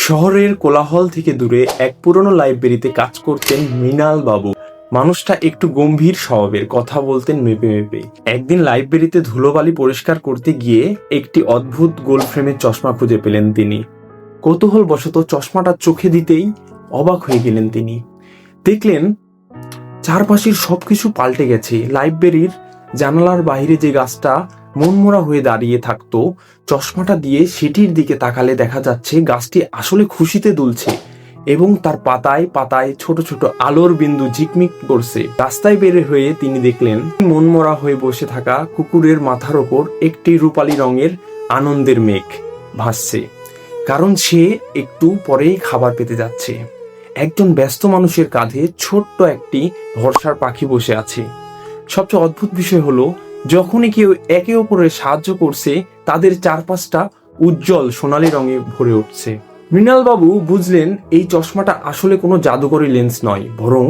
শহরের কোলাহল থেকে দূরে এক পুরনো লাইব্রেরিতে কাজ করতেন মৃণাল বাবু। মানুষটা একটু গম্ভীর স্বভাবের, কথা বলতেন মেপে মেপে। একদিন লাইব্রেরিতে ধুলোবালি পরিষ্কার করতে গিয়ে একটি অদ্ভুত গোল ফ্রেমের চশমা খুঁজে পেলেন তিনি। কৌতূহলবশত চশমাটা চোখে দিতেই অবাক হয়ে গেলেন তিনি। দেখলেন চারপাশের সবকিছু পাল্টে গেছে। লাইব্রেরির জানালার বাইরে যে গাছটা মনমরা হয়ে দাঁড়িয়ে থাকতো, চশমাটা দিয়ে সেটির দিকে তাকালে দেখা যাচ্ছে গাছটি আসলে খুশিতে দুলছে এবং তার পাতায় পাতায় ছোট ছোট আলোর বিন্দু ঝিকমিক করছে। রাস্তায় বের হয়ে তিনি দেখলেন মনমরা হয়ে বসে থাকা কুকুরের মাথার ওপর একটি রূপালী রঙের আনন্দের মেঘ ভাসছে, কারণ সে একটু পরেই খাবার পেতে যাচ্ছে। একজন ব্যস্ত মানুষের কাঁধে ছোট্ট একটি ভরসার পাখি বসে আছে। সবচেয়ে অদ্ভুত বিষয় হলো, যখনই কেউ একে অপরের সাহায্য করছে, তাদের চারপাশটা উজ্জ্বল সোনালী রঙে ভরে উঠছে। মৃণাল বাবু বুঝলেন এই চশমাটা আসলে কোনো জাদুকরী লেন্স নয়, বরং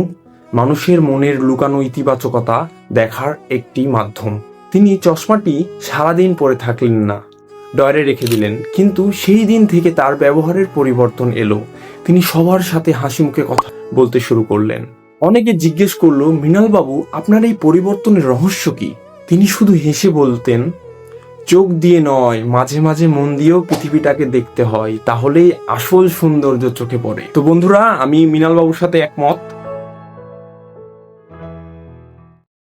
মানুষের মনের লুকানো ইতিবাচকতা দেখার একটি মাধ্যম। তিনি চশমাটি সারাদিন পরে থাকলেন না, ডয়ারে রেখে দিলেন। কিন্তু সেই দিন থেকে তার ব্যবহারের পরিবর্তন এলো। তিনি সবার সাথে হাসি মুখে কথা বলতে শুরু করলেন। অনেকে জিজ্ঞেস করলো, মৃণাল বাবু, আপনার এই পরিবর্তনের রহস্য কি? তিনি শুধু হেসে বলতেন, চোখ দিয়ে নয়, মাঝে মাঝে মন দিয়েও পৃথিবীটাকে দেখতে হয়, তাহলেই আসল সৌন্দর্য চোখে পড়ে। তো বন্ধুরা, আমি মৃণাল বাবুর সাথে একমত।